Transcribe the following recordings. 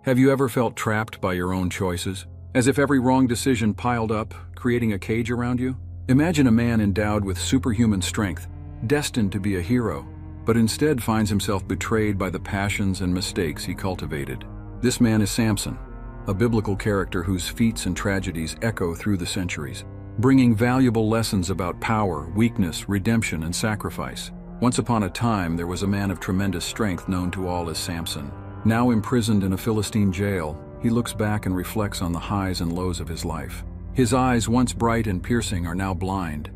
Have you ever felt trapped by your own choices? As if every wrong decision piled up, creating a cage around you? Imagine a man endowed with superhuman strength, destined to be a hero, but instead finds himself betrayed by the passions and mistakes he cultivated. This man is Samson, a biblical character whose feats and tragedies echo through the centuries, bringing valuable lessons about power, weakness, redemption, and sacrifice. Once upon a time, there was a man of tremendous strength known to all as Samson. Now imprisoned in a Philistine jail, he looks back and reflects on the highs and lows of his life. His eyes, once bright and piercing, are now blind,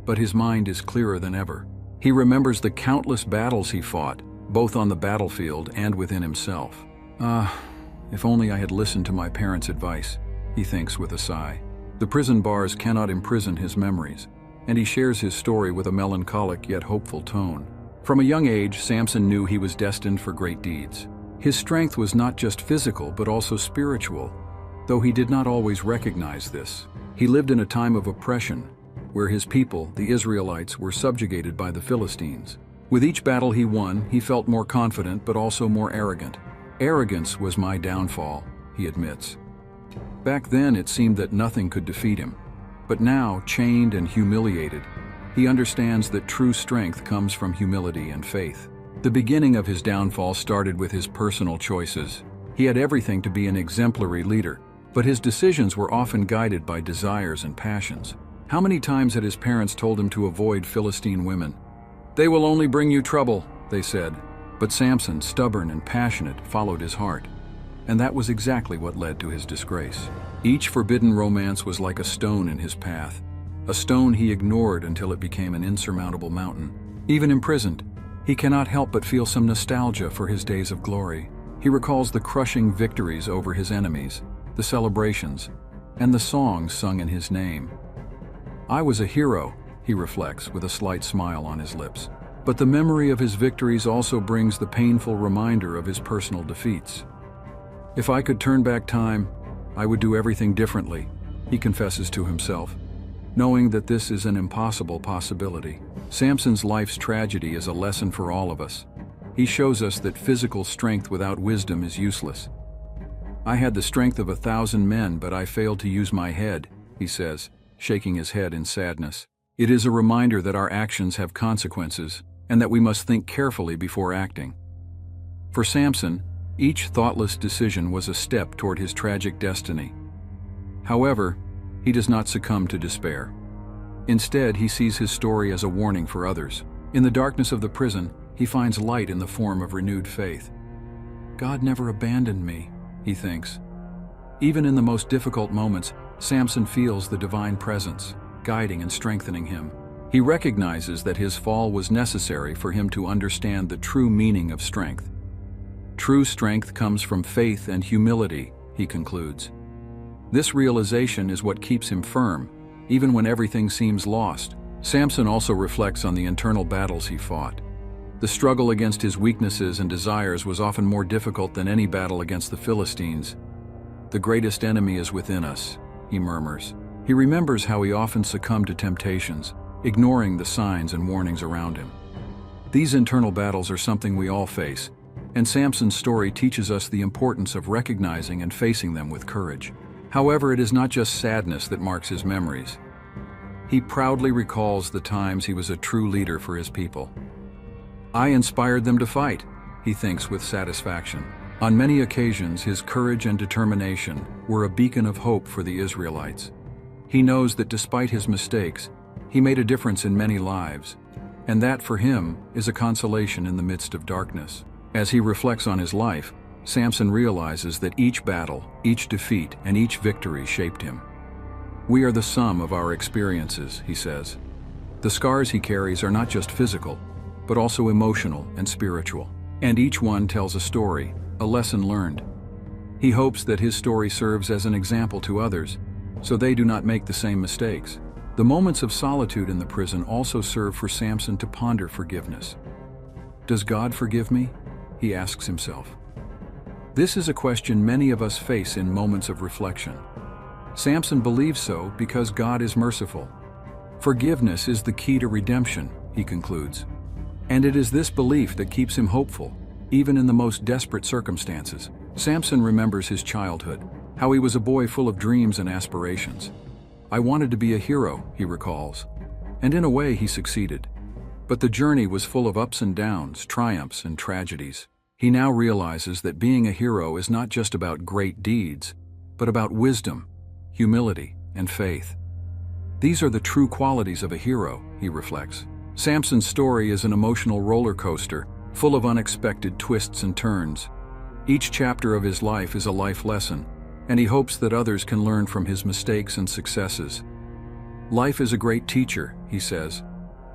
but his mind is clearer than ever. He remembers the countless battles he fought, both on the battlefield and within himself. If only I had listened to my parents' advice, he thinks with a sigh. The prison bars cannot imprison his memories, and he shares his story with a melancholic yet hopeful tone. From a young age, Samson knew he was destined for great deeds. His strength was not just physical but also spiritual, though he did not always recognize this. He lived in a time of oppression, where his people, the Israelites, were subjugated by the Philistines. With each battle he won, he felt more confident but also more arrogant. Arrogance was my downfall, he admits. Back then it seemed that nothing could defeat him, but now, chained and humiliated, he understands that true strength comes from humility and faith. The beginning of his downfall started with his personal choices. He had everything to be an exemplary leader, but his decisions were often guided by desires and passions. How many times had his parents told him to avoid Philistine women? "They will only bring you trouble," they said. But Samson, stubborn and passionate, followed his heart. And that was exactly what led to his disgrace. Each forbidden romance was like a stone in his path, a stone he ignored until it became an insurmountable mountain. Even imprisoned, he cannot help but feel some nostalgia for his days of glory. He recalls the crushing victories over his enemies, the celebrations, and the songs sung in his name. "I was a hero," he reflects with a slight smile on his lips. But the memory of his victories also brings the painful reminder of his personal defeats. "If I could turn back time, I would do everything differently," he confesses to himself, knowing that this is an impossible possibility. Samson's life's tragedy is a lesson for all of us. He shows us that physical strength without wisdom is useless. "I had the strength of 1,000 men, but I failed to use my head," he says, shaking his head in sadness. It is a reminder that our actions have consequences, and that we must think carefully before acting. For Samson, each thoughtless decision was a step toward his tragic destiny. However, he does not succumb to despair. Instead, he sees his story as a warning for others. In the darkness of the prison, he finds light in the form of renewed faith. "God never abandoned me," he thinks. Even in the most difficult moments, Samson feels the divine presence, guiding and strengthening him. He recognizes that his fall was necessary for him to understand the true meaning of strength. True strength comes from faith and humility, he concludes. This realization is what keeps him firm, even when everything seems lost. Samson also reflects on the internal battles he fought. The struggle against his weaknesses and desires was often more difficult than any battle against the Philistines. "The greatest enemy is within us," he murmurs. He remembers how he often succumbed to temptations, ignoring the signs and warnings around him. These internal battles are something we all face, and Samson's story teaches us the importance of recognizing and facing them with courage. However, it is not just sadness that marks his memories. He proudly recalls the times he was a true leader for his people. "I inspired them to fight," he thinks with satisfaction. On many occasions, his courage and determination were a beacon of hope for the Israelites. He knows that despite his mistakes, he made a difference in many lives, and that for him is a consolation in the midst of darkness. As he reflects on his life, Samson realizes that each battle, each defeat, and each victory shaped him. "We are the sum of our experiences," he says. The scars he carries are not just physical, but also emotional and spiritual. And each one tells a story, a lesson learned. He hopes that his story serves as an example to others, so they do not make the same mistakes. The moments of solitude in the prison also serve for Samson to ponder forgiveness. "Does God forgive me?" he asks himself. This is a question many of us face in moments of reflection. Samson believes so because God is merciful. Forgiveness is the key to redemption, he concludes. And it is this belief that keeps him hopeful, even in the most desperate circumstances. Samson remembers his childhood, how he was a boy full of dreams and aspirations. "I wanted to be a hero," he recalls. And in a way he succeeded. But the journey was full of ups and downs, triumphs and tragedies. He now realizes that being a hero is not just about great deeds, but about wisdom, humility, and faith. These are the true qualities of a hero, he reflects. Samson's story is an emotional roller coaster, full of unexpected twists and turns. Each chapter of his life is a life lesson, and he hopes that others can learn from his mistakes and successes. "Life is a great teacher," he says,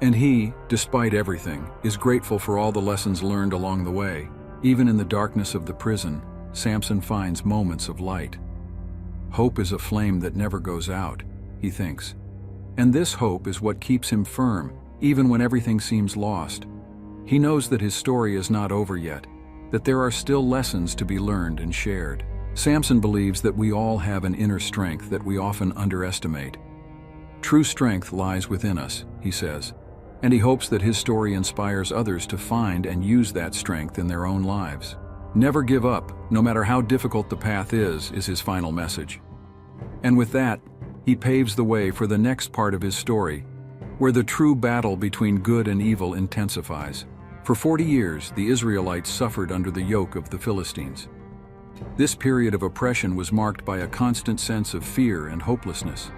and he, despite everything, is grateful for all the lessons learned along the way. Even in the darkness of the prison, Samson finds moments of light. Hope is a flame that never goes out, he thinks. And this hope is what keeps him firm, even when everything seems lost. He knows that his story is not over yet, that there are still lessons to be learned and shared. Samson believes that we all have an inner strength that we often underestimate. True strength lies within us, he says, and he hopes that his story inspires others to find and use that strength in their own lives. Never give up, no matter how difficult the path is his final message. And with that, he paves the way for the next part of his story, where the true battle between good and evil intensifies. For 40 years, the Israelites suffered under the yoke of the Philistines. This period of oppression was marked by a constant sense of fear and hopelessness.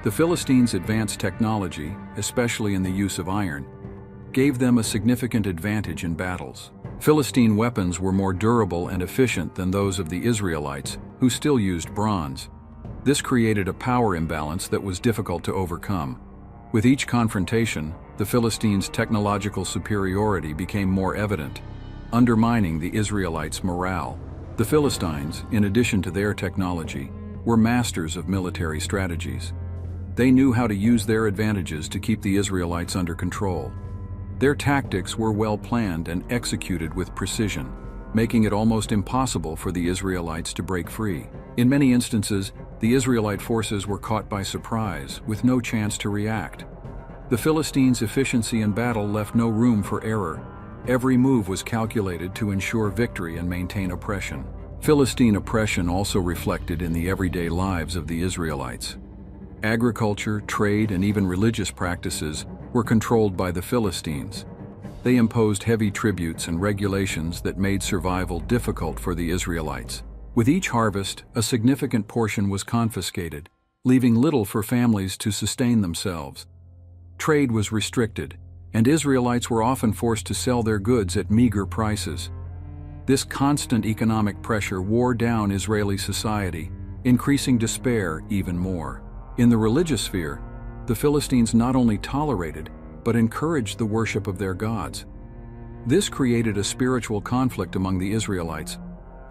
The Philistines' advanced technology, especially in the use of iron, gave them a significant advantage in battles. Philistine weapons were more durable and efficient than those of the Israelites, who still used bronze. This created a power imbalance that was difficult to overcome. With each confrontation, the Philistines' technological superiority became more evident, undermining the Israelites' morale. The Philistines, in addition to their technology, were masters of military strategies. They knew how to use their advantages to keep the Israelites under control. Their tactics were well planned and executed with precision, making it almost impossible for the Israelites to break free. In many instances, the Israelite forces were caught by surprise, with no chance to react. The Philistines' efficiency in battle left no room for error. Every move was calculated to ensure victory and maintain oppression. Philistine oppression also reflected in the everyday lives of the Israelites. Agriculture, trade, and even religious practices were controlled by the Philistines. They imposed heavy tributes and regulations that made survival difficult for the Israelites. With each harvest, a significant portion was confiscated, leaving little for families to sustain themselves. Trade was restricted, and Israelites were often forced to sell their goods at meager prices. This constant economic pressure wore down Israeli society, increasing despair even more. In the religious sphere, the Philistines not only tolerated, but encouraged the worship of their gods. This created a spiritual conflict among the Israelites,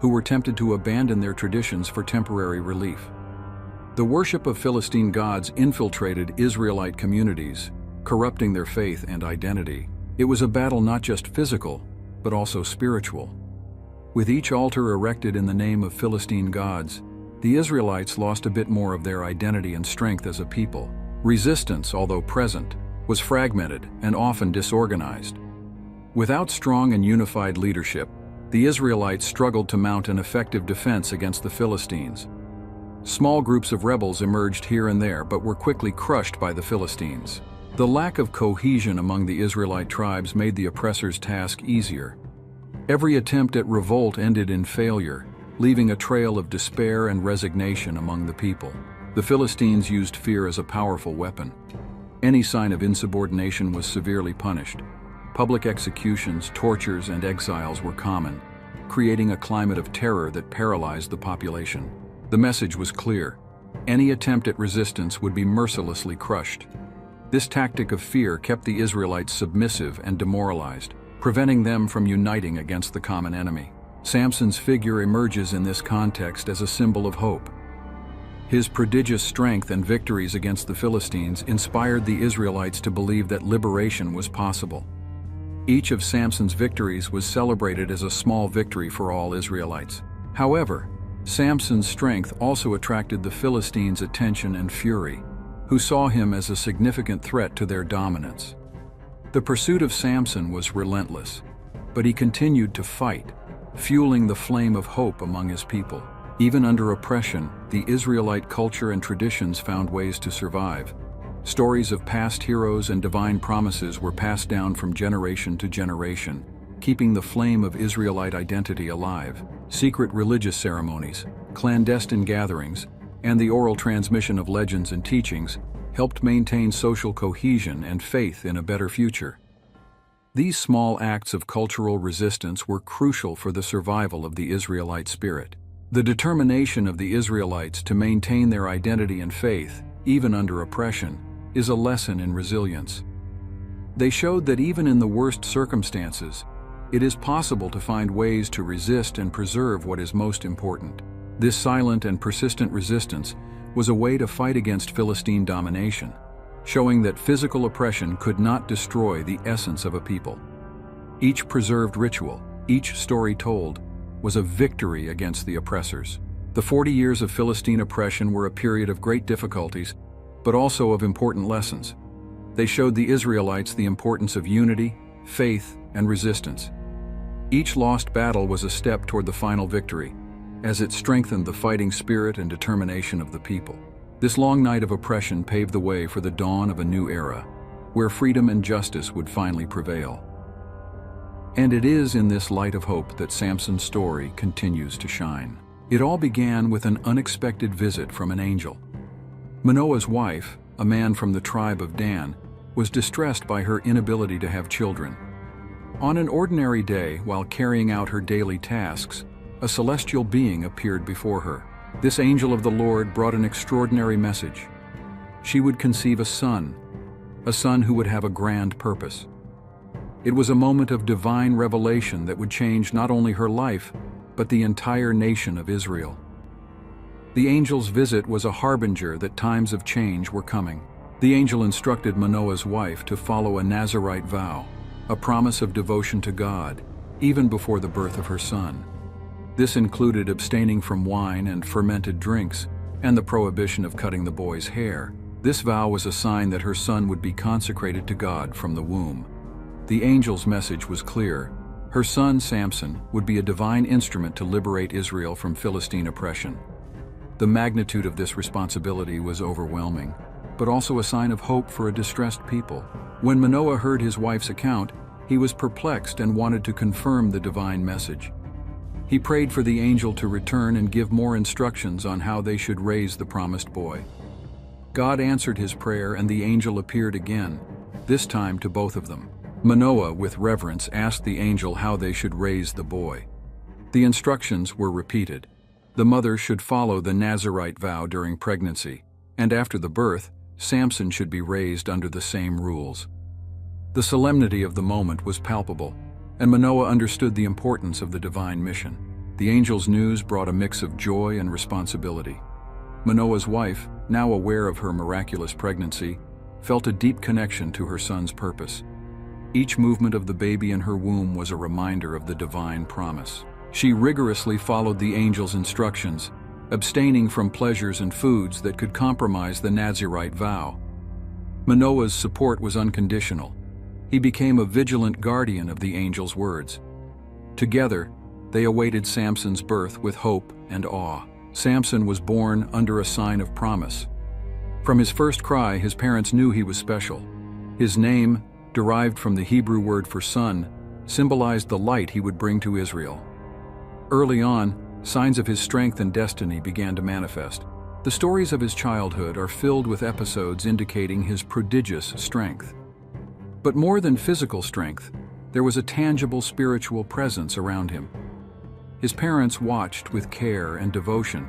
who were tempted to abandon their traditions for temporary relief. The worship of Philistine gods infiltrated Israelite communities, corrupting their faith and identity. It was a battle not just physical, but also spiritual. With each altar erected in the name of Philistine gods, the Israelites lost a bit more of their identity and strength as a people. Resistance, although present, was fragmented and often disorganized. Without strong and unified leadership, the Israelites struggled to mount an effective defense against the Philistines. Small groups of rebels emerged here and there but were quickly crushed by the Philistines. The lack of cohesion among the Israelite tribes made the oppressors' task easier. Every attempt at revolt ended in failure, leaving a trail of despair and resignation among the people. The Philistines used fear as a powerful weapon. Any sign of insubordination was severely punished. Public executions, tortures, and exiles were common, creating a climate of terror that paralyzed the population. The message was clear: any attempt at resistance would be mercilessly crushed. This tactic of fear kept the Israelites submissive and demoralized, preventing them from uniting against the common enemy. Samson's figure emerges in this context as a symbol of hope. His prodigious strength and victories against the Philistines inspired the Israelites to believe that liberation was possible. Each of Samson's victories was celebrated as a small victory for all Israelites. However, Samson's strength also attracted the Philistines' attention and fury, who saw him as a significant threat to their dominance. The pursuit of Samson was relentless, but he continued to fight, fueling the flame of hope among his people. Even under oppression, the Israelite culture and traditions found ways to survive. Stories of past heroes and divine promises were passed down from generation to generation, keeping the flame of Israelite identity alive. Secret religious ceremonies, clandestine gatherings, and the oral transmission of legends and teachings helped maintain social cohesion and faith in a better future. These small acts of cultural resistance were crucial for the survival of the Israelite spirit. The determination of the Israelites to maintain their identity and faith, even under oppression, is a lesson in resilience. They showed that even in the worst circumstances, it is possible to find ways to resist and preserve what is most important. This silent and persistent resistance was a way to fight against Philistine domination, showing that physical oppression could not destroy the essence of a people. Each preserved ritual, each story told, was a victory against the oppressors. The 40 years of Philistine oppression were a period of great difficulties, but also of important lessons. They showed the Israelites the importance of unity, faith, and resistance. Each lost battle was a step toward the final victory, as it strengthened the fighting spirit and determination of the people. This long night of oppression paved the way for the dawn of a new era, where freedom and justice would finally prevail. And it is in this light of hope that Samson's story continues to shine. It all began with an unexpected visit from an angel. Manoah's wife, a man from the tribe of Dan, was distressed by her inability to have children. On an ordinary day, while carrying out her daily tasks, a celestial being appeared before her. This angel of the Lord brought an extraordinary message. She would conceive a son who would have a grand purpose. It was a moment of divine revelation that would change not only her life, but the entire nation of Israel. The angel's visit was a harbinger that times of change were coming. The angel instructed Manoah's wife to follow a Nazirite vow, a promise of devotion to God, even before the birth of her son. This included abstaining from wine and fermented drinks, and the prohibition of cutting the boy's hair. This vow was a sign that her son would be consecrated to God from the womb. The angel's message was clear. Her son, Samson, would be a divine instrument to liberate Israel from Philistine oppression. The magnitude of this responsibility was overwhelming, but also a sign of hope for a distressed people. When Manoah heard his wife's account, he was perplexed and wanted to confirm the divine message. He prayed for the angel to return and give more instructions on how they should raise the promised boy. God answered his prayer, and the angel appeared again, this time to both of them. Manoah, with reverence, asked the angel how they should raise the boy. The instructions were repeated. The mother should follow the Nazirite vow during pregnancy, and after the birth, Samson should be raised under the same rules. The solemnity of the moment was palpable, and Manoah understood the importance of the divine mission. The angel's news brought a mix of joy and responsibility. Manoah's wife, now aware of her miraculous pregnancy, felt a deep connection to her son's purpose. Each movement of the baby in her womb was a reminder of the divine promise. She rigorously followed the angel's instructions, abstaining from pleasures and foods that could compromise the Nazirite vow. Manoah's support was unconditional. He became a vigilant guardian of the angel's words. Together, they awaited Samson's birth with hope and awe. Samson was born under a sign of promise. From his first cry, his parents knew he was special. His name, derived from the Hebrew word for son, symbolized the light he would bring to Israel. Early on, signs of his strength and destiny began to manifest. The stories of his childhood are filled with episodes indicating his prodigious strength. But more than physical strength, there was a tangible spiritual presence around him. His parents watched with care and devotion,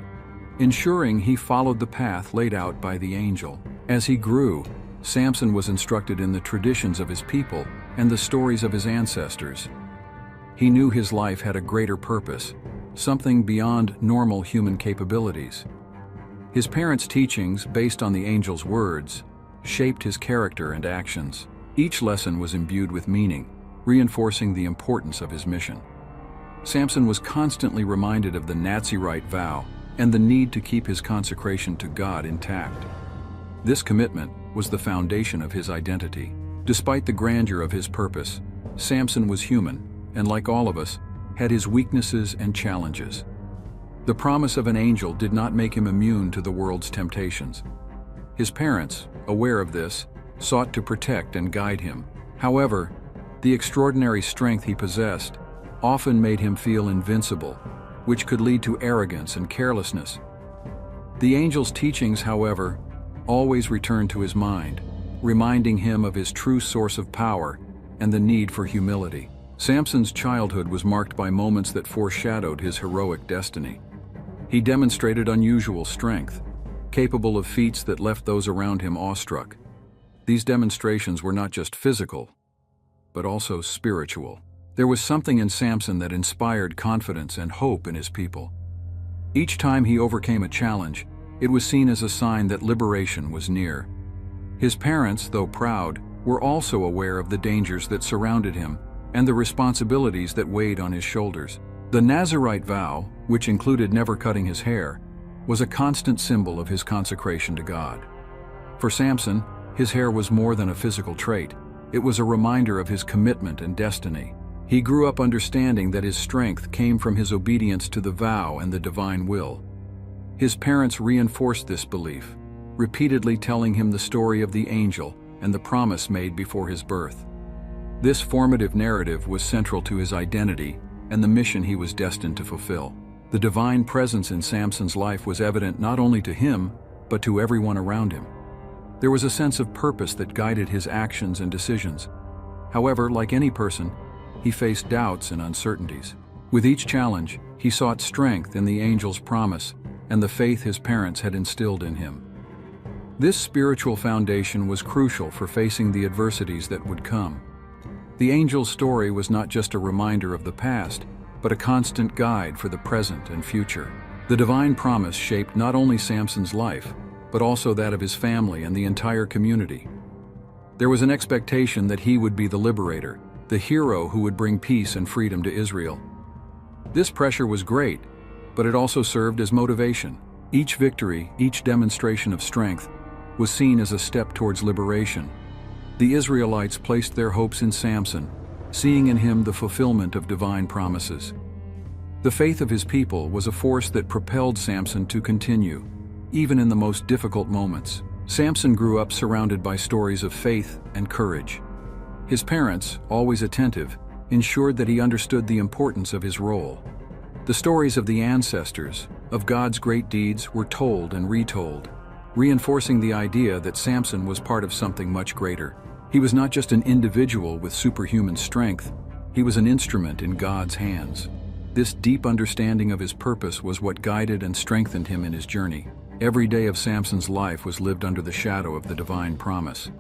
ensuring he followed the path laid out by the angel. As he grew, Samson was instructed in the traditions of his people and the stories of his ancestors. He knew his life had a greater purpose, something beyond normal human capabilities. His parents' teachings, based on the angel's words, shaped his character and actions. Each lesson was imbued with meaning, reinforcing the importance of his mission. Samson was constantly reminded of the Nazirite vow and the need to keep his consecration to God intact. This commitment was the foundation of his identity. Despite the grandeur of his purpose, Samson was human, and like all of us, had his weaknesses and challenges. The promise of an angel did not make him immune to the world's temptations. His parents, aware of this, sought to protect and guide him. However, the extraordinary strength he possessed often made him feel invincible, which could lead to arrogance and carelessness. The angel's teachings, however, always returned to his mind, reminding him of his true source of power and the need for humility. Samson's childhood was marked by moments that foreshadowed his heroic destiny. He demonstrated unusual strength, capable of feats that left those around him awestruck. These demonstrations were not just physical, but also spiritual. There was something in Samson that inspired confidence and hope in his people. Each time he overcame a challenge, it was seen as a sign that liberation was near. His parents, though proud, were also aware of the dangers that surrounded him and the responsibilities that weighed on his shoulders. The Nazirite vow, which included never cutting his hair, was a constant symbol of his consecration to God. For Samson, his hair was more than a physical trait. It was a reminder of his commitment and destiny. He grew up understanding that his strength came from his obedience to the vow and the divine will. His parents reinforced this belief, repeatedly telling him the story of the angel and the promise made before his birth. This formative narrative was central to his identity and the mission he was destined to fulfill. The divine presence in Samson's life was evident not only to him, but to everyone around him. There was a sense of purpose that guided his actions and decisions. However, like any person, he faced doubts and uncertainties. With each challenge, he sought strength in the angel's promise and the faith his parents had instilled in him. This spiritual foundation was crucial for facing the adversities that would come. The angel's story was not just a reminder of the past, but a constant guide for the present and future. The divine promise shaped not only Samson's life, but also that of his family and the entire community. There was an expectation that he would be the liberator, the hero who would bring peace and freedom to Israel. This pressure was great, but it also served as motivation. Each victory, each demonstration of strength, was seen as a step towards liberation. The Israelites placed their hopes in Samson, seeing in him the fulfillment of divine promises. The faith of his people was a force that propelled Samson to continue, even in the most difficult moments. Samson grew up surrounded by stories of faith and courage. His parents, always attentive, ensured that he understood the importance of his role. The stories of the ancestors, of God's great deeds, were told and retold, reinforcing the idea that Samson was part of something much greater. He was not just an individual with superhuman strength, he was an instrument in God's hands. This deep understanding of his purpose was what guided and strengthened him in his journey. Every day of Samson's life was lived under the shadow of the divine promise.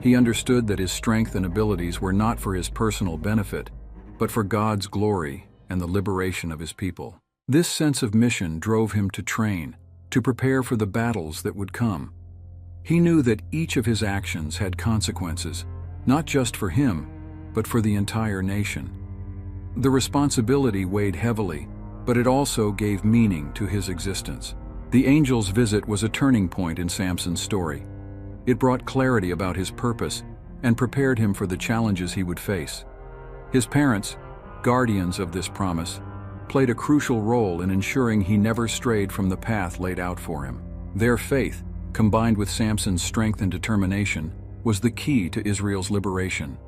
He understood that his strength and abilities were not for his personal benefit, but for God's glory and the liberation of his people. This sense of mission drove him to train, to prepare for the battles that would come. He knew that each of his actions had consequences, not just for him, but for the entire nation. The responsibility weighed heavily, but it also gave meaning to his existence. The angel's visit was a turning point in Samson's story. It brought clarity about his purpose and prepared him for the challenges he would face. His parents, guardians of this promise, played a crucial role in ensuring he never strayed from the path laid out for him. Their faith, combined with Samson's strength and determination, was the key to Israel's liberation.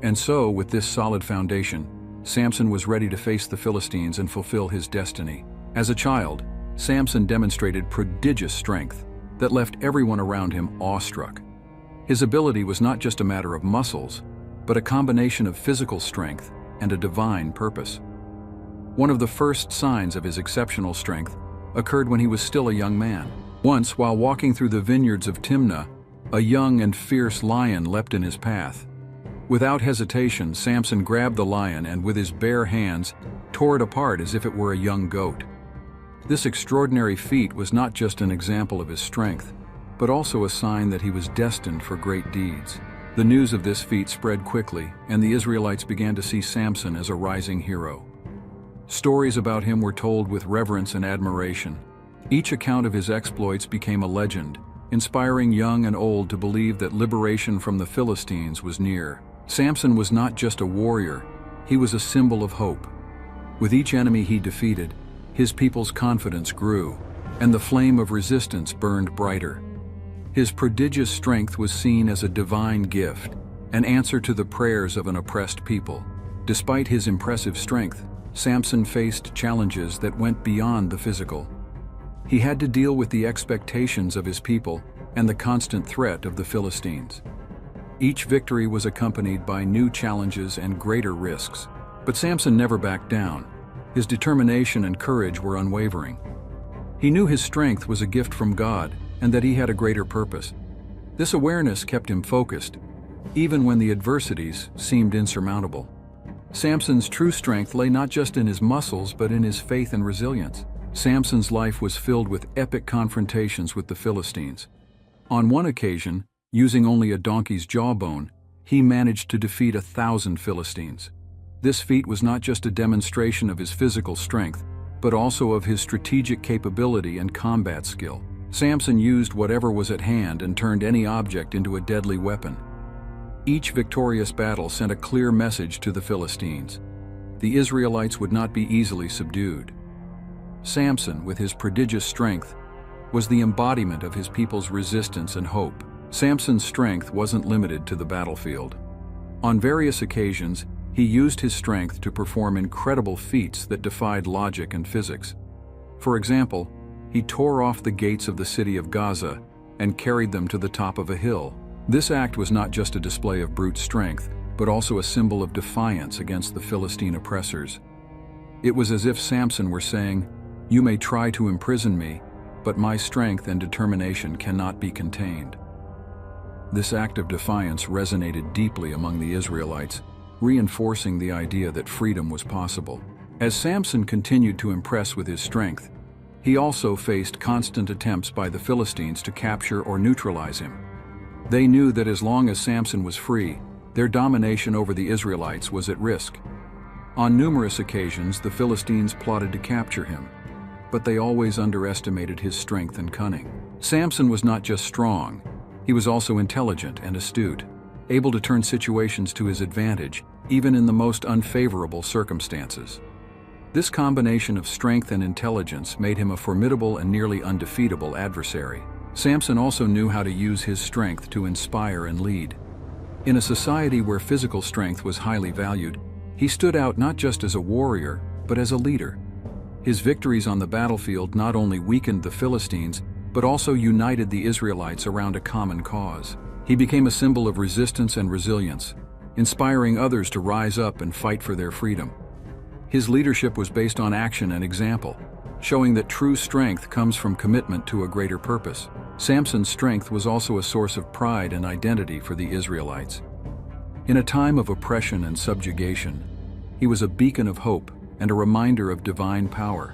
And so, with this solid foundation, Samson was ready to face the Philistines and fulfill his destiny. As a child, Samson demonstrated prodigious strength that left everyone around him awestruck. His ability was not just a matter of muscles, but a combination of physical strength and a divine purpose. One of the first signs of his exceptional strength occurred when he was still a young man. Once, while walking through the vineyards of Timnah, a young and fierce lion leapt in his path. Without hesitation, Samson grabbed the lion and with his bare hands tore it apart as if it were a young goat. This extraordinary feat was not just an example of his strength, but also a sign that he was destined for great deeds. The news of this feat spread quickly, and the Israelites began to see Samson as a rising hero. Stories about him were told with reverence and admiration. Each account of his exploits became a legend, inspiring young and old to believe that liberation from the Philistines was near. Samson was not just a warrior, he was a symbol of hope. With each enemy he defeated, his people's confidence grew, and the flame of resistance burned brighter. His prodigious strength was seen as a divine gift, an answer to the prayers of an oppressed people. Despite his impressive strength, Samson faced challenges that went beyond the physical. He had to deal with the expectations of his people and the constant threat of the Philistines. Each victory was accompanied by new challenges and greater risks, but Samson never backed down. His determination and courage were unwavering. He knew his strength was a gift from God and that he had a greater purpose. This awareness kept him focused, even when the adversities seemed insurmountable. Samson's true strength lay not just in his muscles but in his faith and resilience. Samson's life was filled with epic confrontations with the Philistines. On one occasion, using only a donkey's jawbone, he managed to defeat 1,000 Philistines. This feat was not just a demonstration of his physical strength, but also of his strategic capability and combat skill. Samson used whatever was at hand and turned any object into a deadly weapon. Each victorious battle sent a clear message to the Philistines. The Israelites would not be easily subdued. Samson, with his prodigious strength, was the embodiment of his people's resistance and hope. Samson's strength wasn't limited to the battlefield. On various occasions, he used his strength to perform incredible feats that defied logic and physics. For example, he tore off the gates of the city of Gaza and carried them to the top of a hill. This act was not just a display of brute strength, but also a symbol of defiance against the Philistine oppressors. It was as if Samson were saying, "You may try to imprison me, but my strength and determination cannot be contained." This act of defiance resonated deeply among the Israelites, reinforcing the idea that freedom was possible. As Samson continued to impress with his strength, he also faced constant attempts by the Philistines to capture or neutralize him. They knew that as long as Samson was free, their domination over the Israelites was at risk. On numerous occasions, the Philistines plotted to capture him, but they always underestimated his strength and cunning. Samson was not just strong, he was also intelligent and astute, able to turn situations to his advantage, even in the most unfavorable circumstances. This combination of strength and intelligence made him a formidable and nearly undefeatable adversary. Samson also knew how to use his strength to inspire and lead. In a society where physical strength was highly valued, he stood out not just as a warrior, but as a leader. His victories on the battlefield not only weakened the Philistines, but also united the Israelites around a common cause. He became a symbol of resistance and resilience, inspiring others to rise up and fight for their freedom. His leadership was based on action and example, showing that true strength comes from commitment to a greater purpose. Samson's strength was also a source of pride and identity for the Israelites. In a time of oppression and subjugation, he was a beacon of hope and a reminder of divine power.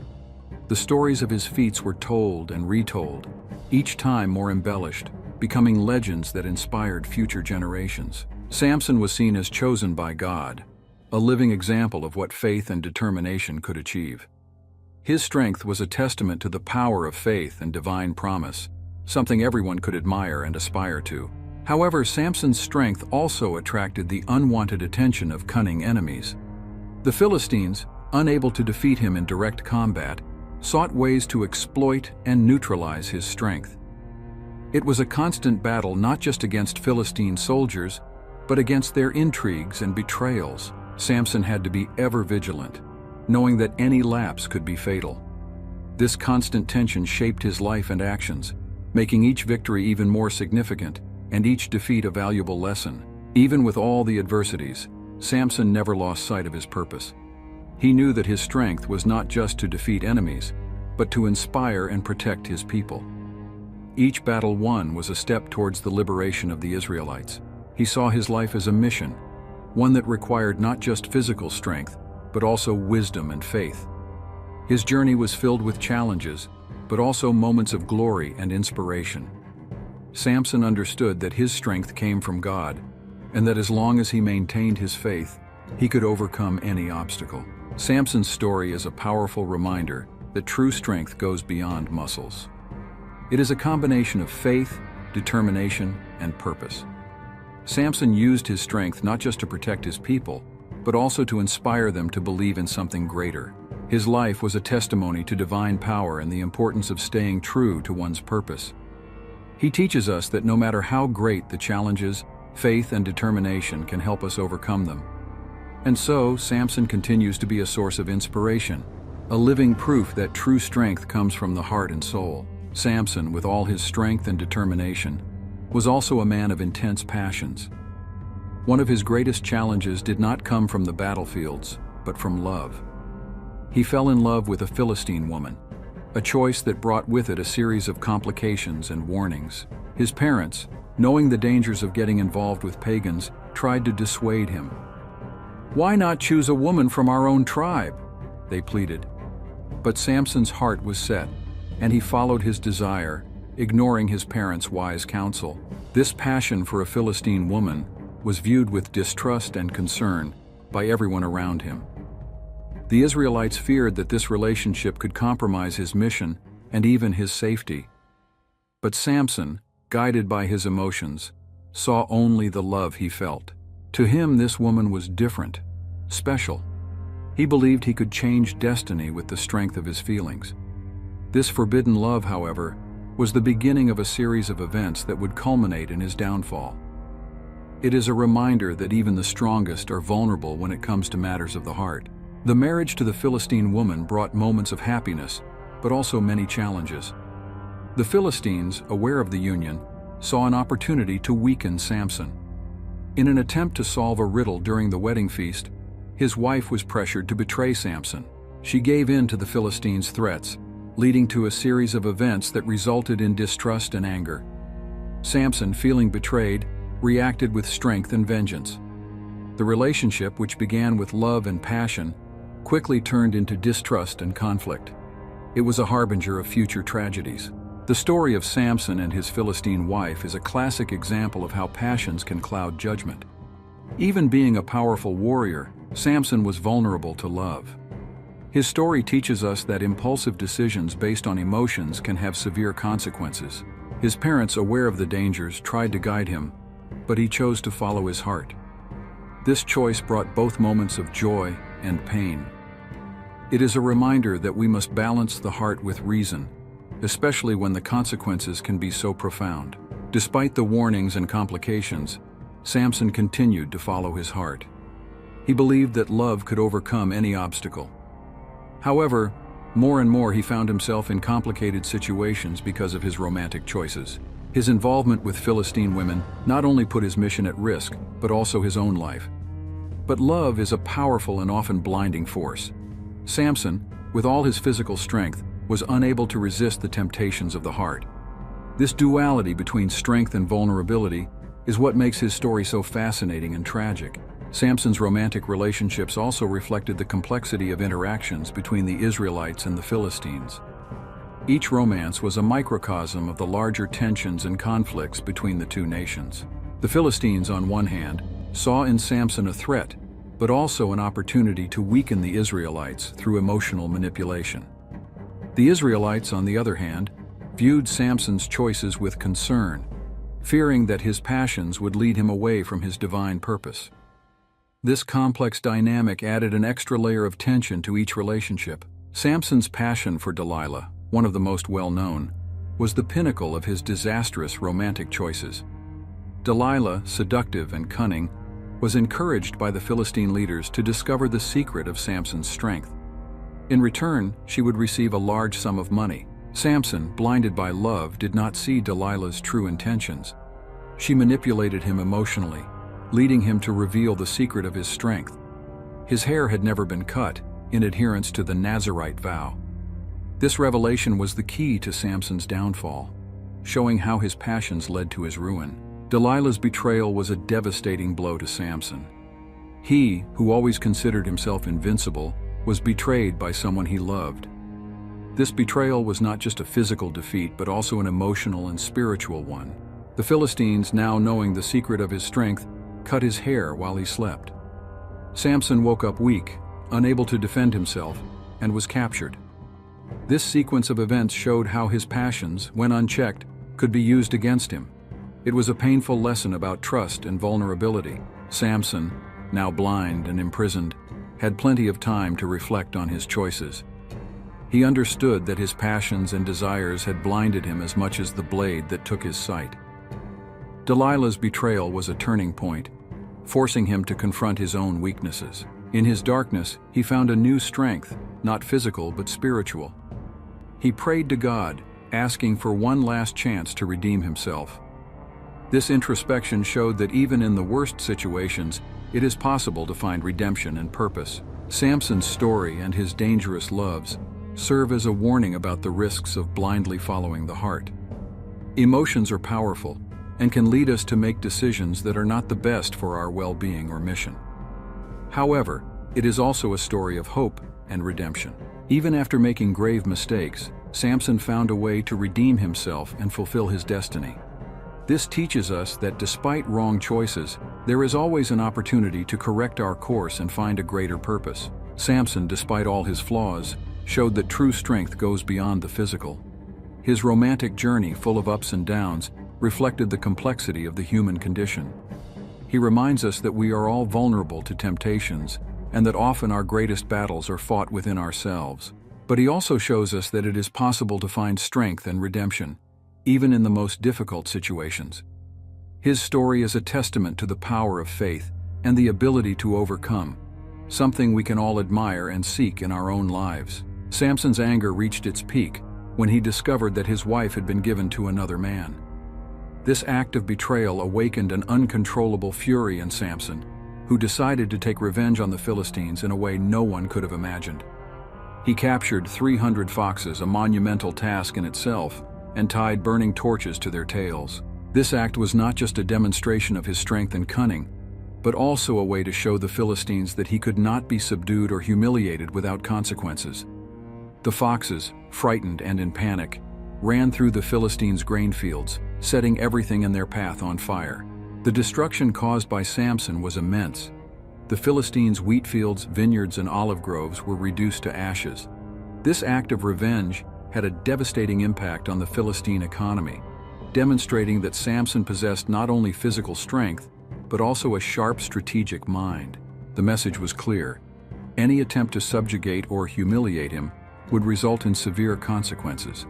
The stories of his feats were told and retold, each time more embellished, becoming legends that inspired future generations. Samson was seen as chosen by God, a living example of what faith and determination could achieve. His strength was a testament to the power of faith and divine promise, something everyone could admire and aspire to. However, Samson's strength also attracted the unwanted attention of cunning enemies. The Philistines, unable to defeat him in direct combat, sought ways to exploit and neutralize his strength. It was a constant battle not just against Philistine soldiers, but against their intrigues and betrayals. Samson had to be ever vigilant, knowing that any lapse could be fatal. This constant tension shaped his life and actions, making each victory even more significant and each defeat a valuable lesson. Even with all the adversities, Samson never lost sight of his purpose. He knew that his strength was not just to defeat enemies, but to inspire and protect his people. Each battle won was a step towards the liberation of the Israelites. He saw his life as a mission, one that required not just physical strength, but also wisdom and faith. His journey was filled with challenges, but also moments of glory and inspiration. Samson understood that his strength came from God, and that as long as he maintained his faith, he could overcome any obstacle. Samson's story is a powerful reminder that true strength goes beyond muscles. It is a combination of faith, determination, and purpose. Samson used his strength not just to protect his people, but also to inspire them to believe in something greater. His life was a testimony to divine power and the importance of staying true to one's purpose. He teaches us that no matter how great the challenges, faith and determination can help us overcome them. And so, Samson continues to be a source of inspiration, a living proof that true strength comes from the heart and soul. Samson, with all his strength and determination, was also a man of intense passions. One of his greatest challenges did not come from the battlefields, but from love. He fell in love with a Philistine woman, a choice that brought with it a series of complications and warnings. His parents, knowing the dangers of getting involved with pagans, tried to dissuade him. "Why not choose a woman from our own tribe?" they pleaded. But Samson's heart was set, and he followed his desire, ignoring his parents' wise counsel. This passion for a Philistine woman was viewed with distrust and concern by everyone around him. The Israelites feared that this relationship could compromise his mission and even his safety. But Samson, guided by his emotions, saw only the love he felt. To him, this woman was different, special. He believed he could change destiny with the strength of his feelings. This forbidden love, however, was the beginning of a series of events that would culminate in his downfall. It is a reminder that even the strongest are vulnerable when it comes to matters of the heart. The marriage to the Philistine woman brought moments of happiness, but also many challenges. The Philistines, aware of the union, saw an opportunity to weaken Samson. In an attempt to solve a riddle during the wedding feast, his wife was pressured to betray Samson. She gave in to the Philistines' threats, leading to a series of events that resulted in distrust and anger. Samson, feeling betrayed, reacted with strength and vengeance. The relationship, which began with love and passion, quickly turned into distrust and conflict. It was a harbinger of future tragedies. The story of Samson and his Philistine wife is a classic example of how passions can cloud judgment. Even being a powerful warrior, Samson was vulnerable to love. His story teaches us that impulsive decisions based on emotions can have severe consequences. His parents, aware of the dangers, tried to guide him, but he chose to follow his heart. This choice brought both moments of joy and pain. It is a reminder that we must balance the heart with reason, especially when the consequences can be so profound. Despite the warnings and complications, Samson continued to follow his heart. He believed that love could overcome any obstacle. However, more and more he found himself in complicated situations because of his romantic choices. His involvement with Philistine women not only put his mission at risk, but also his own life. But love is a powerful and often blinding force. Samson, with all his physical strength, was unable to resist the temptations of the heart. This duality between strength and vulnerability is what makes his story so fascinating and tragic. Samson's romantic relationships also reflected the complexity of interactions between the Israelites and the Philistines. Each romance was a microcosm of the larger tensions and conflicts between the two nations. The Philistines, on one hand, saw in Samson a threat, but also an opportunity to weaken the Israelites through emotional manipulation. The Israelites, on the other hand, viewed Samson's choices with concern, fearing that his passions would lead him away from his divine purpose. This complex dynamic added an extra layer of tension to each relationship. Samson's passion for Delilah, one of the most well-known, was the pinnacle of his disastrous romantic choices. Delilah, seductive and cunning, was encouraged by the Philistine leaders to discover the secret of Samson's strength. In return, she would receive a large sum of money. Samson, blinded by love, did not see Delilah's true intentions. She manipulated him emotionally, leading him to reveal the secret of his strength. His hair had never been cut, in adherence to the Nazirite vow. This revelation was the key to Samson's downfall, showing how his passions led to his ruin. Delilah's betrayal was a devastating blow to Samson. He, who always considered himself invincible, was betrayed by someone he loved. This betrayal was not just a physical defeat, but also an emotional and spiritual one. The Philistines, now knowing the secret of his strength, cut his hair while he slept. Samson woke up weak, unable to defend himself, and was captured. This sequence of events showed how his passions, when unchecked, could be used against him. It was a painful lesson about trust and vulnerability. Samson, now blind and imprisoned, had plenty of time to reflect on his choices. He understood that his passions and desires had blinded him as much as the blade that took his sight. Delilah's betrayal was a turning point, forcing him to confront his own weaknesses. In his darkness, he found a new strength, not physical but spiritual. He prayed to God, asking for one last chance to redeem himself. This introspection showed that even in the worst situations, it is possible to find redemption and purpose. Samson's story and his dangerous loves serve as a warning about the risks of blindly following the heart. Emotions are powerful and can lead us to make decisions that are not the best for our well-being or mission. However, it is also a story of hope and redemption. Even after making grave mistakes, Samson found a way to redeem himself and fulfill his destiny. This teaches us that despite wrong choices, there is always an opportunity to correct our course and find a greater purpose. Samson, despite all his flaws, showed that true strength goes beyond the physical. His romantic journey, full of ups and downs, reflected the complexity of the human condition. He reminds us that we are all vulnerable to temptations and that often our greatest battles are fought within ourselves. But he also shows us that it is possible to find strength and redemption, even in the most difficult situations. His story is a testament to the power of faith and the ability to overcome, something we can all admire and seek in our own lives. Samson's anger reached its peak when he discovered that his wife had been given to another man. This act of betrayal awakened an uncontrollable fury in Samson, who decided to take revenge on the Philistines in a way no one could have imagined. He captured 300 foxes, a monumental task in itself, and tied burning torches to their tails. This act was not just a demonstration of his strength and cunning, but also a way to show the Philistines that he could not be subdued or humiliated without consequences. The foxes, frightened and in panic, ran through the Philistines' grain fields, setting everything in their path on fire. The destruction caused by Samson was immense. The Philistines' wheat fields, vineyards, and olive groves were reduced to ashes. This act of revenge had a devastating impact on the Philistine economy, demonstrating that Samson possessed not only physical strength, but also a sharp strategic mind. The message was clear. Any attempt to subjugate or humiliate him would result in severe consequences.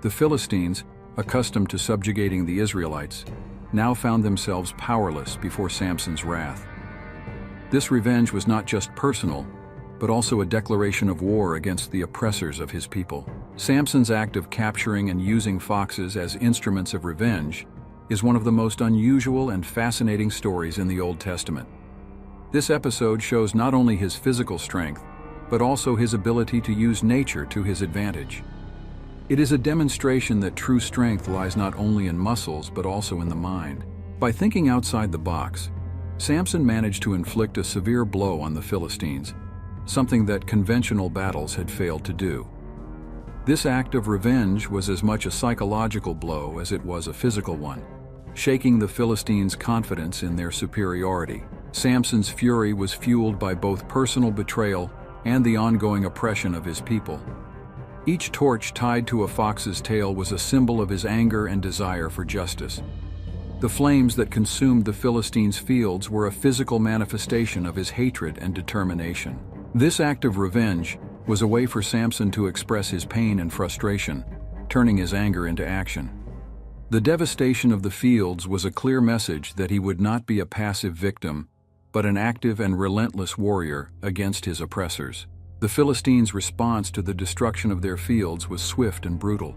The Philistines, accustomed to subjugating the Israelites, now found themselves powerless before Samson's wrath. This revenge was not just personal, but also a declaration of war against the oppressors of his people. Samson's act of capturing and using foxes as instruments of revenge is one of the most unusual and fascinating stories in the Old Testament. This episode shows not only his physical strength, but also his ability to use nature to his advantage. It is a demonstration that true strength lies not only in muscles but also in the mind. By thinking outside the box, Samson managed to inflict a severe blow on the Philistines, something that conventional battles had failed to do. This act of revenge was as much a psychological blow as it was a physical one, shaking the Philistines' confidence in their superiority. Samson's fury was fueled by both personal betrayal and the ongoing oppression of his people. Each torch tied to a fox's tail was a symbol of his anger and desire for justice. The flames that consumed the Philistines' fields were a physical manifestation of his hatred and determination. This act of revenge was a way for Samson to express his pain and frustration, turning his anger into action. The devastation of the fields was a clear message that he would not be a passive victim, but an active and relentless warrior against his oppressors. The Philistines' response to the destruction of their fields was swift and brutal.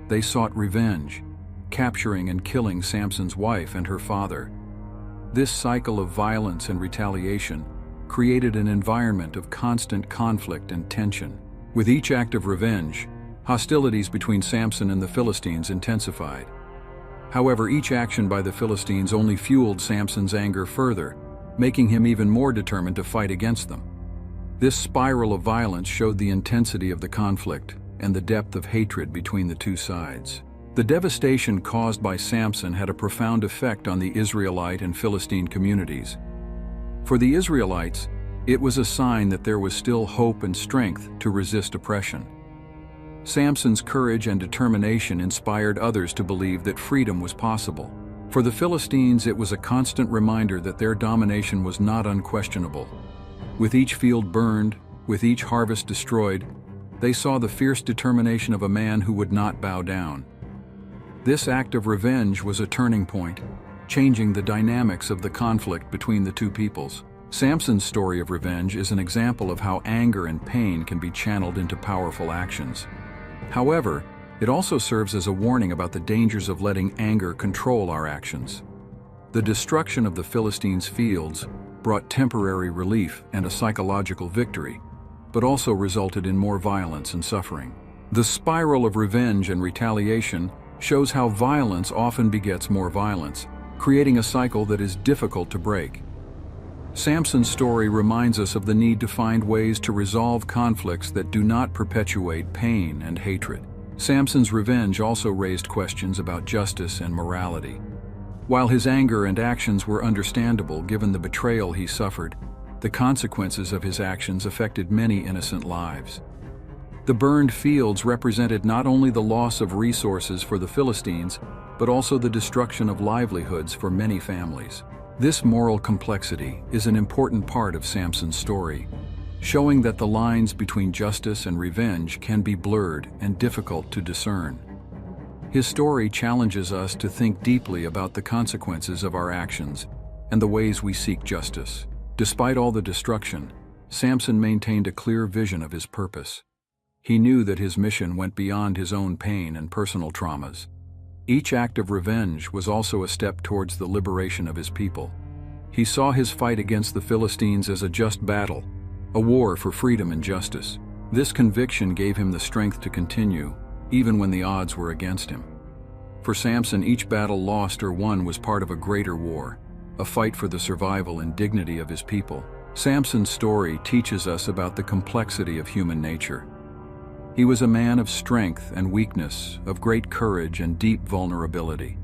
They sought revenge, capturing and killing Samson's wife and her father. This cycle of violence and retaliation created an environment of constant conflict and tension. With each act of revenge, hostilities between Samson and the Philistines intensified. However, each action by the Philistines only fueled Samson's anger further, making him even more determined to fight against them. This spiral of violence showed the intensity of the conflict and the depth of hatred between the two sides. The devastation caused by Samson had a profound effect on the Israelite and Philistine communities. For the Israelites, it was a sign that there was still hope and strength to resist oppression. Samson's courage and determination inspired others to believe that freedom was possible. For the Philistines, it was a constant reminder that their domination was not unquestionable. With each field burned, with each harvest destroyed, they saw the fierce determination of a man who would not bow down. This act of revenge was a turning point, changing the dynamics of the conflict between the two peoples. Samson's story of revenge is an example of how anger and pain can be channeled into powerful actions. However, it also serves as a warning about the dangers of letting anger control our actions. The destruction of the Philistines' fields brought temporary relief and a psychological victory, but also resulted in more violence and suffering. The spiral of revenge and retaliation shows how violence often begets more violence, creating a cycle that is difficult to break. Samson's story reminds us of the need to find ways to resolve conflicts that do not perpetuate pain and hatred. Samson's revenge also raised questions about justice and morality. While his anger and actions were understandable given the betrayal he suffered, the consequences of his actions affected many innocent lives. The burned fields represented not only the loss of resources for the Philistines, but also the destruction of livelihoods for many families. This moral complexity is an important part of Samson's story, showing that the lines between justice and revenge can be blurred and difficult to discern. His story challenges us to think deeply about the consequences of our actions and the ways we seek justice. Despite all the destruction, Samson maintained a clear vision of his purpose. He knew that his mission went beyond his own pain and personal traumas. Each act of revenge was also a step towards the liberation of his people. He saw his fight against the Philistines as a just battle, a war for freedom and justice. This conviction gave him the strength to continue, even when the odds were against him. For Samson, each battle lost or won was part of a greater war, a fight for the survival and dignity of his people. Samson's story teaches us about the complexity of human nature. He was a man of strength and weakness, of great courage and deep vulnerability.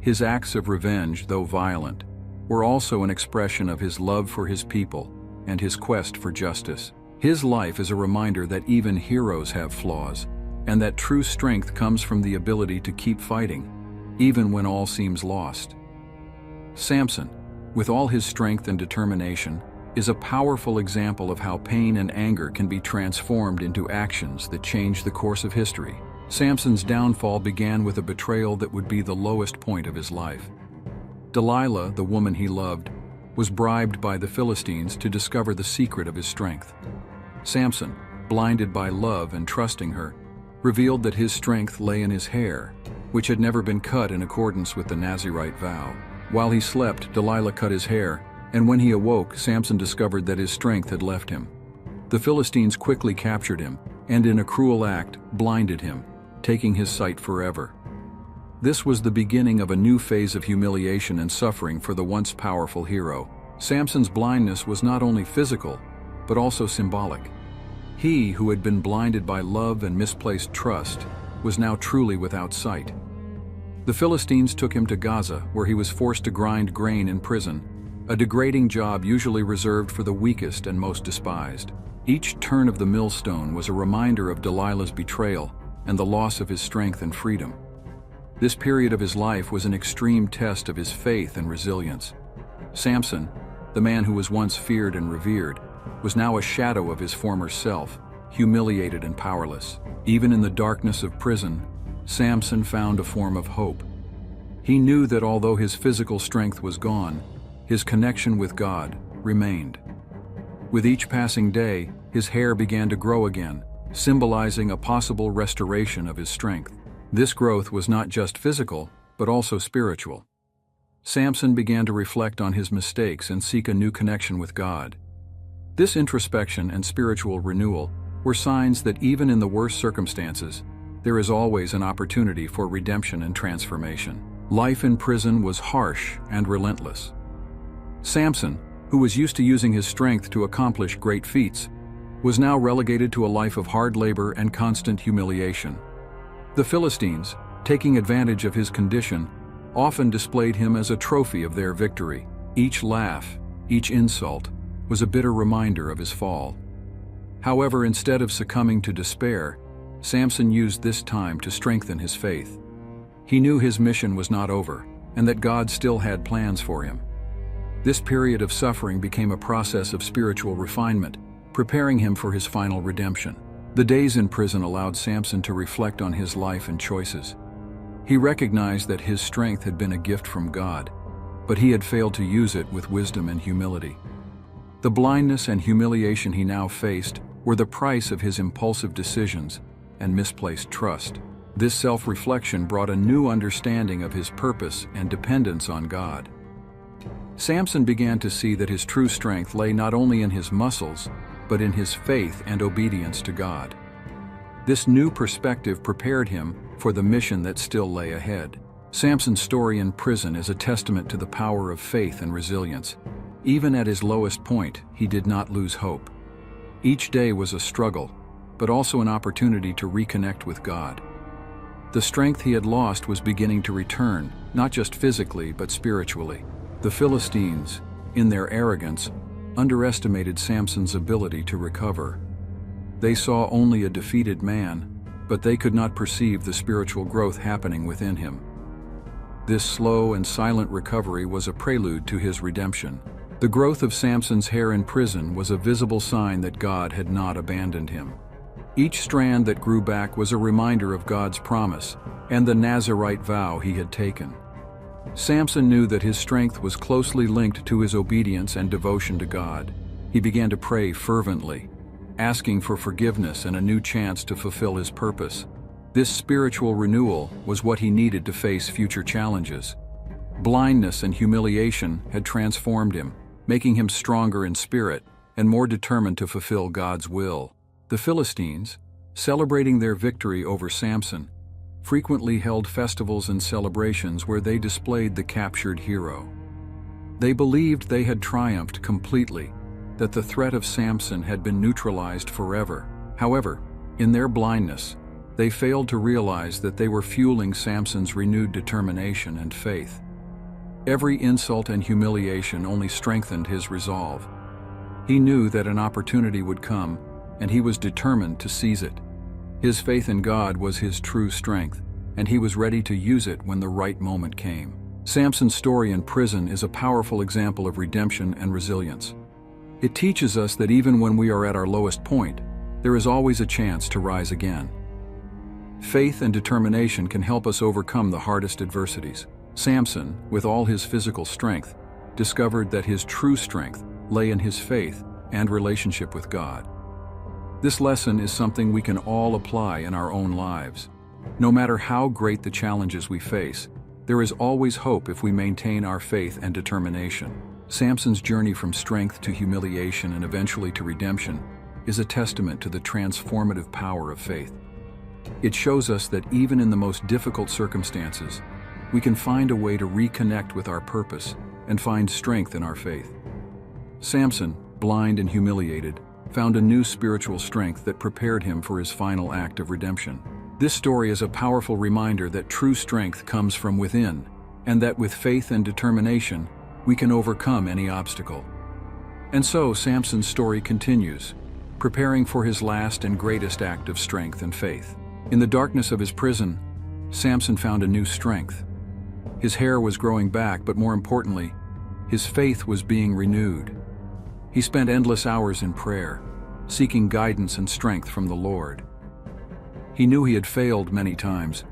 His acts of revenge, though violent, were also an expression of his love for his people and his quest for justice. His life is a reminder that even heroes have flaws, and that true strength comes from the ability to keep fighting, even when all seems lost. Samson, with all his strength and determination, is a powerful example of how pain and anger can be transformed into actions that change the course of history. Samson's downfall began with a betrayal that would be the lowest point of his life. Delilah, the woman he loved, was bribed by the Philistines to discover the secret of his strength. Samson, blinded by love and trusting her, revealed that his strength lay in his hair, which had never been cut in accordance with the Nazirite vow. While he slept, Delilah cut his hair, and when he awoke, Samson discovered that his strength had left him. The Philistines quickly captured him, and in a cruel act, blinded him, taking his sight forever. This was the beginning of a new phase of humiliation and suffering for the once powerful hero. Samson's blindness was not only physical, but also symbolic. He, who had been blinded by love and misplaced trust, was now truly without sight. The Philistines took him to Gaza, where he was forced to grind grain in prison, a degrading job usually reserved for the weakest and most despised. Each turn of the millstone was a reminder of Delilah's betrayal and the loss of his strength and freedom. This period of his life was an extreme test of his faith and resilience. Samson, the man who was once feared and revered, was now a shadow of his former self, humiliated and powerless. Even in the darkness of prison, Samson found a form of hope. He knew that although his physical strength was gone, his connection with God remained. With each passing day, his hair began to grow again, symbolizing a possible restoration of his strength. This growth was not just physical, but also spiritual. Samson began to reflect on his mistakes and seek a new connection with God. This introspection and spiritual renewal were signs that even in the worst circumstances, there is always an opportunity for redemption and transformation. Life in prison was harsh and relentless. Samson, who was used to using his strength to accomplish great feats, was now relegated to a life of hard labor and constant humiliation. The Philistines, taking advantage of his condition, often displayed him as a trophy of their victory. Each laugh, each insult, was a bitter reminder of his fall. However, instead of succumbing to despair, Samson used this time to strengthen his faith. He knew his mission was not over, and that God still had plans for him. This period of suffering became a process of spiritual refinement, preparing him for his final redemption. The days in prison allowed Samson to reflect on his life and choices. He recognized that his strength had been a gift from God, but he had failed to use it with wisdom and humility. The blindness and humiliation he now faced were the price of his impulsive decisions and misplaced trust. This self-reflection brought a new understanding of his purpose and dependence on God. Samson began to see that his true strength lay not only in his muscles, but in his faith and obedience to God. This new perspective prepared him for the mission that still lay ahead. Samson's story in prison is a testament to the power of faith and resilience. Even at his lowest point, he did not lose hope. Each day was a struggle, but also an opportunity to reconnect with God. The strength he had lost was beginning to return, not just physically, but spiritually. The Philistines, in their arrogance, underestimated Samson's ability to recover. They saw only a defeated man, but they could not perceive the spiritual growth happening within him. This slow and silent recovery was a prelude to his redemption. The growth of Samson's hair in prison was a visible sign that God had not abandoned him. Each strand that grew back was a reminder of God's promise and the Nazirite vow he had taken. Samson knew that his strength was closely linked to his obedience and devotion to God. He began to pray fervently, asking for forgiveness and a new chance to fulfill his purpose. This spiritual renewal was what he needed to face future challenges. Blindness and humiliation had transformed him, making him stronger in spirit and more determined to fulfill God's will. The Philistines, celebrating their victory over Samson, frequently held festivals and celebrations where they displayed the captured hero. They believed they had triumphed completely, that the threat of Samson had been neutralized forever. However, in their blindness, they failed to realize that they were fueling Samson's renewed determination and faith. Every insult and humiliation only strengthened his resolve. He knew that an opportunity would come, and he was determined to seize it. His faith in God was his true strength, and he was ready to use it when the right moment came. Samson's story in prison is a powerful example of redemption and resilience. It teaches us that even when we are at our lowest point, there is always a chance to rise again. Faith and determination can help us overcome the hardest adversities. Samson, with all his physical strength, discovered that his true strength lay in his faith and relationship with God. This lesson is something we can all apply in our own lives. No matter how great the challenges we face, there is always hope if we maintain our faith and determination. Samson's journey from strength to humiliation and eventually to redemption is a testament to the transformative power of faith. It shows us that even in the most difficult circumstances, we can find a way to reconnect with our purpose and find strength in our faith. Samson, blind and humiliated, found a new spiritual strength that prepared him for his final act of redemption. This story is a powerful reminder that true strength comes from within, and that with faith and determination, we can overcome any obstacle. And so Samson's story continues, preparing for his last and greatest act of strength and faith. In the darkness of his prison, Samson found a new strength. His hair was growing back, but more importantly, his faith was being renewed. He spent endless hours in prayer, seeking guidance and strength from the Lord. He knew he had failed many times,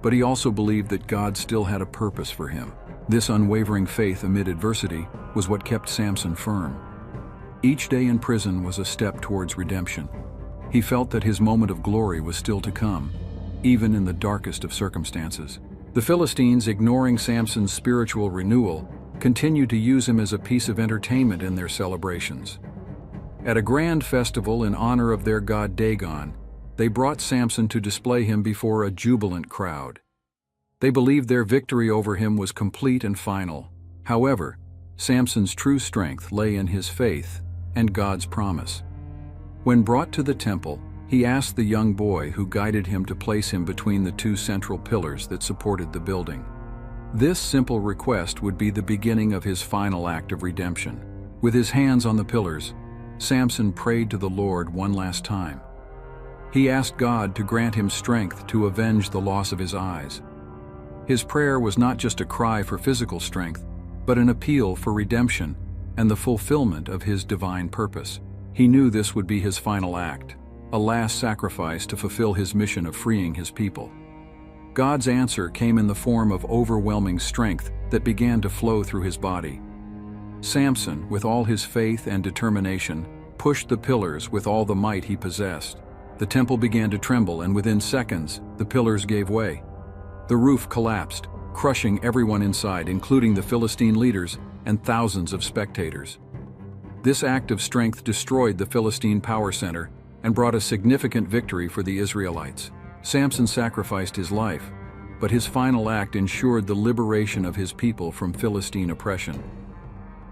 but he also believed that God still had a purpose for him. This unwavering faith amid adversity was what kept Samson firm. Each day in prison was a step towards redemption. He felt that his moment of glory was still to come, even in the darkest of circumstances. The Philistines, ignoring Samson's spiritual renewal, continued to use him as a piece of entertainment in their celebrations. At a grand festival in honor of their god Dagon, they brought Samson to display him before a jubilant crowd. They believed their victory over him was complete and final. However, Samson's true strength lay in his faith and God's promise. When brought to the temple, he asked the young boy who guided him to place him between the two central pillars that supported the building. This simple request would be the beginning of his final act of redemption. With his hands on the pillars, Samson prayed to the Lord one last time. He asked God to grant him strength to avenge the loss of his eyes. His prayer was not just a cry for physical strength, but an appeal for redemption and the fulfillment of his divine purpose. He knew this would be his final act, a last sacrifice to fulfill his mission of freeing his people. God's answer came in the form of overwhelming strength that began to flow through his body. Samson, with all his faith and determination, pushed the pillars with all the might he possessed. The temple began to tremble, and within seconds, the pillars gave way. The roof collapsed, crushing everyone inside, including the Philistine leaders and thousands of spectators. This act of strength destroyed the Philistine power center and brought a significant victory for the Israelites. Samson sacrificed his life, but his final act ensured the liberation of his people from Philistine oppression.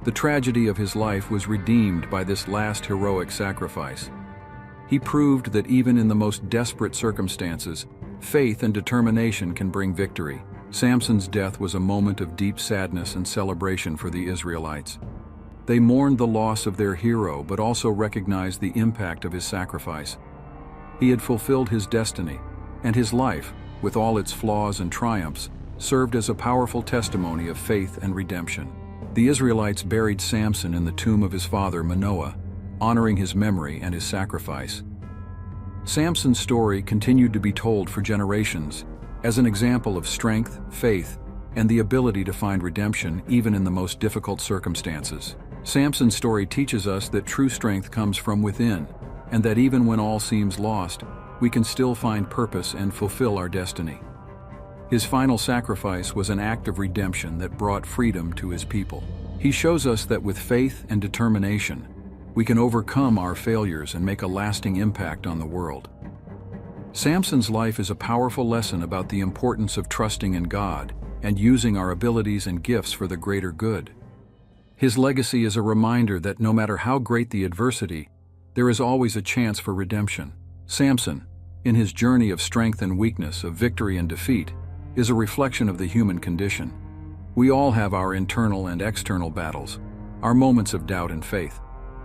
The tragedy of his life was redeemed by this last heroic sacrifice. He proved that even in the most desperate circumstances, faith and determination can bring victory. Samson's death was a moment of deep sadness and celebration for the Israelites. They mourned the loss of their hero, but also recognized the impact of his sacrifice. He had fulfilled his destiny, and his life, with all its flaws and triumphs, served as a powerful testimony of faith and redemption. The Israelites buried Samson in the tomb of his father Manoah, honoring his memory and his sacrifice. Samson's story continued to be told for generations as an example of strength, faith, and the ability to find redemption even in the most difficult circumstances. Samson's story teaches us that true strength comes from within, and that even when all seems lost, we can still find purpose and fulfill our destiny. His final sacrifice was an act of redemption that brought freedom to his people. He shows us that with faith and determination, we can overcome our failures and make a lasting impact on the world. Samson's life is a powerful lesson about the importance of trusting in God and using our abilities and gifts for the greater good. His legacy is a reminder that no matter how great the adversity, there is always a chance for redemption. Samson, in his journey of strength and weakness, of victory and defeat, is a reflection of the human condition. We all have our internal and external battles, our moments of doubt and faith.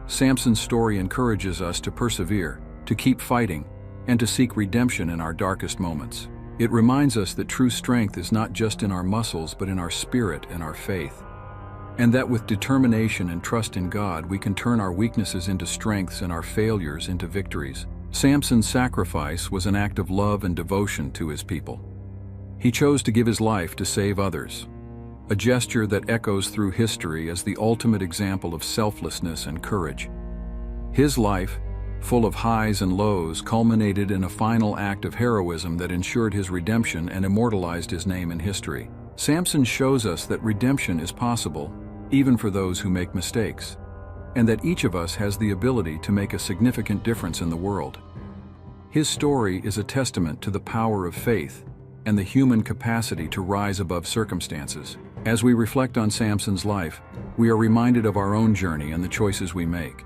Samson's story encourages us to persevere, to keep fighting, and to seek redemption in our darkest moments. It reminds us that true strength is not just in our muscles, but in our spirit and our faith. And that with determination and trust in God, we can turn our weaknesses into strengths and our failures into victories. Samson's sacrifice was an act of love and devotion to his people. He chose to give his life to save others, a gesture that echoes through history as the ultimate example of selflessness and courage. His life, full of highs and lows, culminated in a final act of heroism that ensured his redemption and immortalized his name in history. Samson shows us that redemption is possible, even for those who make mistakes, and that each of us has the ability to make a significant difference in the world. His story is a testament to the power of faith and the human capacity to rise above circumstances. As we reflect on Samson's life, we are reminded of our own journey and the choices we make.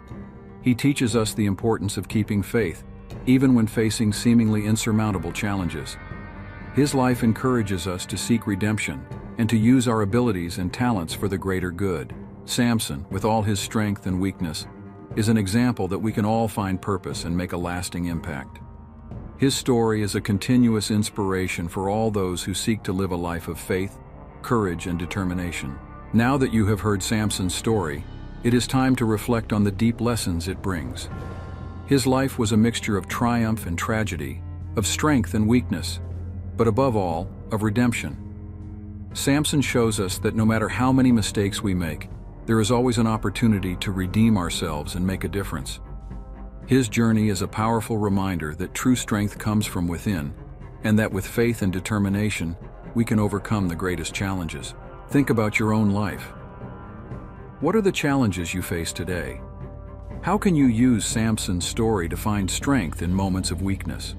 He teaches us the importance of keeping faith, even when facing seemingly insurmountable challenges. His life encourages us to seek redemption and to use our abilities and talents for the greater good. Samson, with all his strength and weakness, is an example that we can all find purpose and make a lasting impact. His story is a continuous inspiration for all those who seek to live a life of faith, courage, and determination. Now that you have heard Samson's story, it is time to reflect on the deep lessons it brings. His life was a mixture of triumph and tragedy, of strength and weakness, but above all, of redemption. Samson shows us that no matter how many mistakes we make, there is always an opportunity to redeem ourselves and make a difference. His journey is a powerful reminder that true strength comes from within, and that with faith and determination, we can overcome the greatest challenges. Think about your own life. What are the challenges you face today? How can you use Samson's story to find strength in moments of weakness?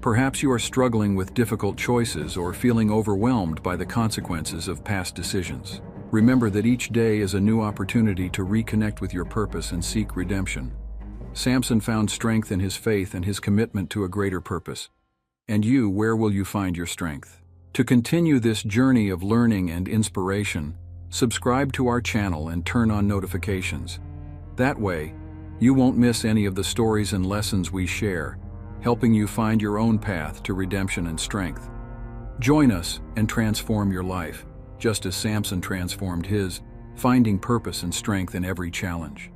Perhaps you are struggling with difficult choices or feeling overwhelmed by the consequences of past decisions. Remember that each day is a new opportunity to reconnect with your purpose and seek redemption. Samson found strength in his faith and his commitment to a greater purpose. And you, where will you find your strength? To continue this journey of learning and inspiration, subscribe to our channel and turn on notifications. That way, you won't miss any of the stories and lessons we share, helping you find your own path to redemption and strength. Join us and transform your life, just as Samson transformed his, finding purpose and strength in every challenge.